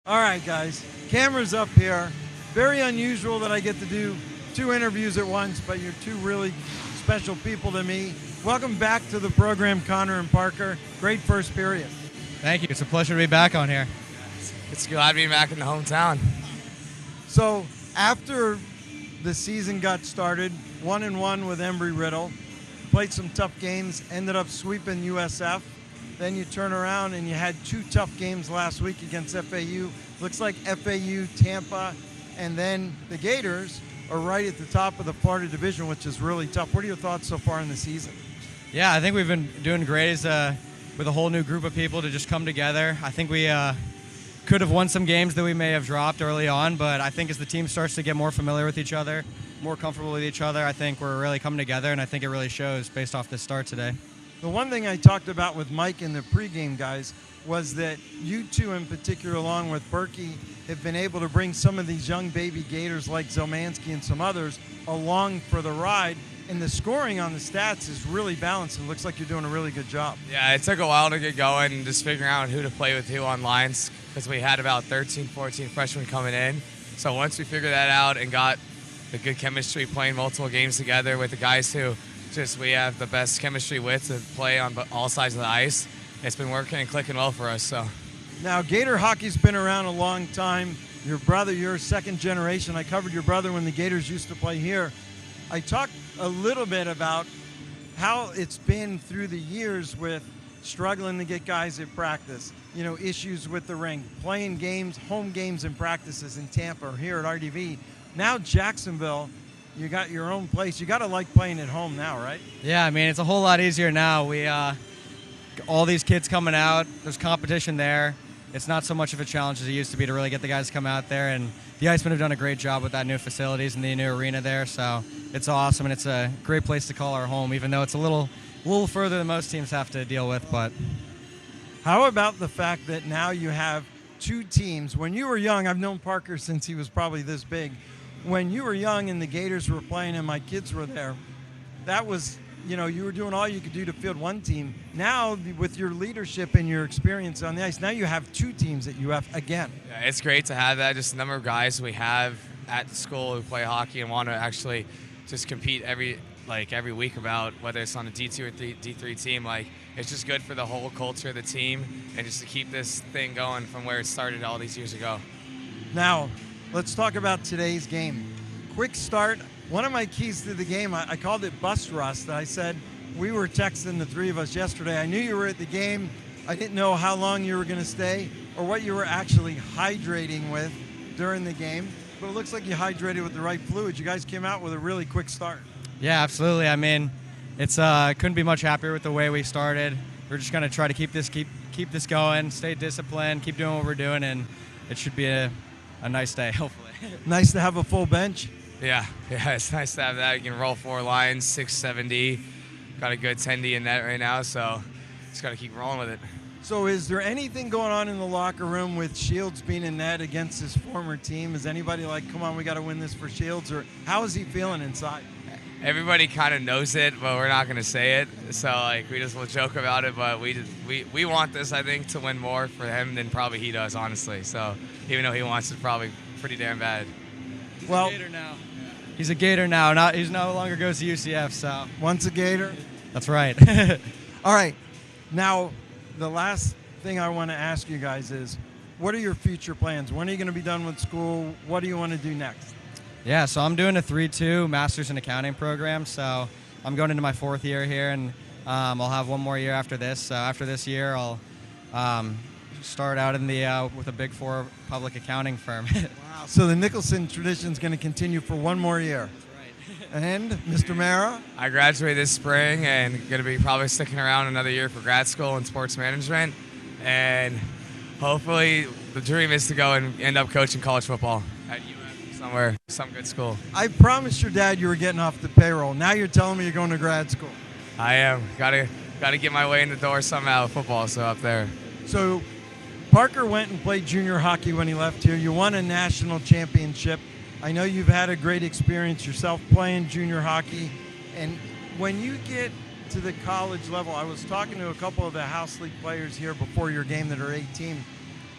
All right, guys, camera's up here. Very unusual that I get to do two interviews at once, but you're two really special people to me. Welcome back to the program, Connor and Parker. Great first period. Thank you. It's a pleasure to be back on here. It's glad to be back in the hometown. So after the season got started, 1-1 with Embry-Riddle, played some tough games, ended up sweeping USF. Then you turn around and you had two tough games last week against FAU. Looks like FAU, Tampa, and then the Gators are right at the top of the Florida division, which is really tough. What are your thoughts so far in the season? Yeah, I think we've been doing great with a whole new group of people to just come together. I think we could have won some games that we may have dropped early on, but I think as the team starts to get more familiar with each other, more comfortable with each other, I think we're really coming together, and I think it really shows based off this start today. The one thing I talked about with Mike in the pregame, guys, was that you two in particular, along with Berkey, have been able to bring some of these young baby Gators like Zelmansky and some others along for the ride. And the scoring on the stats is really balanced. It looks like you're doing a really good job. Yeah, it took a while to get going and just figuring out who to play with who on lines because we had about 13, 14 freshmen coming in. So once we figured that out and got the good chemistry playing multiple games together with the guys who we have the best chemistry with to play on all sides of the ice, it's been working and clicking well for us. So now Gator hockey's been around a long time. Your brother, you're second generation. I covered your brother when the Gators used to play here. I talked a little bit about how it's been through the years with struggling to get guys at practice, issues with the rink, playing games, home games and practices in Tampa or here at RDV. Now Jacksonville, you got your own place. You got to like playing at home now, right? Yeah, I mean, it's a whole lot easier now. We all these kids coming out, there's competition there. It's not so much of a challenge as it used to be to really get the guys to come out there, and the Icemen have done a great job with that new facilities and the new arena there, so it's awesome, and it's a great place to call our home, even though it's a little further than most teams have to deal with. But how about the fact that now you have two teams? When you were young, I've known Parker since he was probably this big. When you were young and the Gators were playing and my kids were there, that was, you were doing all you could do to field one team. Now, with your leadership and your experience on the ice, now you have two teams at UF again. Yeah, it's great to have that. Just the number of guys we have at the school who play hockey and want to actually just compete every week about whether it's on a D2 or D3 team. It's just good for the whole culture of the team and just to keep this thing going from where it started all these years ago. Now, let's talk about today's game. Quick start. One of my keys to the game, I called it bus rust. I said, we were texting the three of us yesterday. I knew you were at the game. I didn't know how long you were going to stay or what you were actually hydrating with during the game. But it looks like you hydrated with the right fluid. You guys came out with a really quick start. yeah, absolutely. I mean, it's couldn't be much happier with the way we started. We're just going to try to keep this going, stay disciplined, keep doing what we're doing, and it should be a nice day, hopefully. Nice to have a full bench. Yeah, it's nice to have that. You can roll 4 lines, 670. Got a good 10D in net right now, so just got to keep rolling with it. So is there anything going on in the locker room with Shields being in net against his former team? Is anybody like, come on, we got to win this for Shields? Or how is he feeling inside? Everybody kind of knows it, but we're not going to say it. So, we just will joke about it, but we want this, I think, to win more for him than probably he does, honestly. So, even though he wants it probably pretty damn bad. Well, Gator now. He's a Gator now. He's no longer goes to UCF, so. Once a Gator? That's right. All right. Now, the last thing I want to ask you guys is, what are your future plans? When are you going to be done with school? What do you want to do next? Yeah, so I'm doing a 3-2 Master's in Accounting program, so I'm going into my 4th year here, and I'll have one more year after this. So after this year, I'll start out in with a Big 4 public accounting firm. Wow. So the Nicholson tradition is going to continue for one more year. That's right. And Mr. Mara? I graduate this spring and going to be probably sticking around another year for grad school in sports management. And hopefully the dream is to go and end up coaching college football at UF somewhere, some good school. I promised your dad you were getting off the payroll. Now you're telling me you're going to grad school. I am. Got to get my way in the door somehow with football, so up there. So Parker went and played junior hockey when he left here. You won a national championship. I know you've had a great experience yourself playing junior hockey. And when you get to the college level, I was talking to a couple of the house league players here before your game that are 18.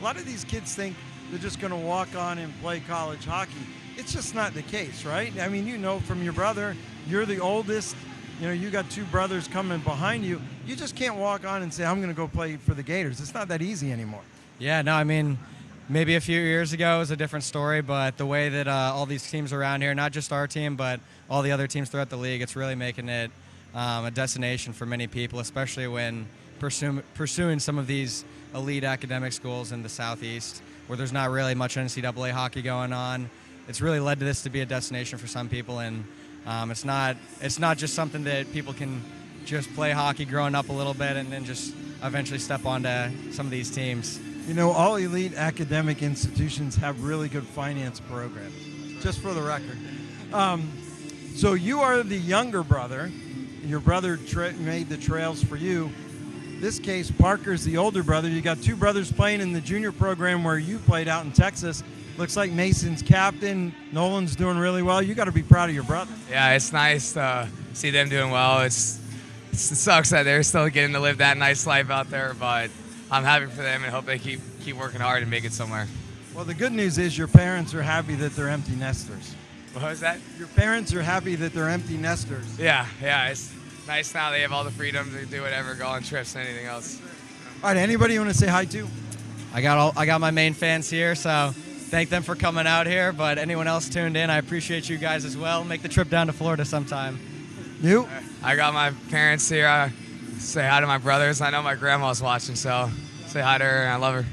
A lot of these kids think they're just going to walk on and play college hockey. It's just not the case, right? I mean, you know from your brother, you're the oldest. You know, you got two brothers coming behind you. You just can't walk on and say, I'm going to go play for the Gators. It's not that easy anymore. Yeah, no, I mean, maybe a few years ago it was a different story, but the way that all these teams around here, not just our team, but all the other teams throughout the league, it's really making it a destination for many people, especially when pursuing some of these elite academic schools in the Southeast where there's not really much NCAA hockey going on. It's really led to this to be a destination for some people, and it's not just something that people can just play hockey growing up a little bit and then just eventually step onto some of these teams. You know, all elite academic institutions have really good finance programs, just for the record. So you are the younger brother. Your brother made the trails for you. This case, Parker's the older brother. You got two brothers playing in the junior program where you played out in Texas. Looks like Mason's captain. Nolan's doing really well. You got to be proud of your brother. Yeah, it's nice to see them doing well. It sucks that they're still getting to live that nice life out there, but I'm happy for them and hope they keep working hard and make it somewhere. Well, the good news is your parents are happy that they're empty nesters. What was that? Your parents are happy that they're empty nesters. Yeah, it's nice now they have all the freedom to do whatever, go on trips and anything else. All right, anybody you want to say hi to? I got my main fans here, so thank them for coming out here, but anyone else tuned in, I appreciate you guys as well. Make the trip down to Florida sometime. You? I got my parents here. Say hi to my brothers. I know my grandma's watching, so say hi to her, and I love her.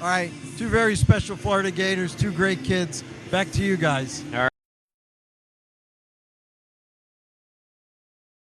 All right, two very special Florida Gators, two great kids. Back to you guys. All right.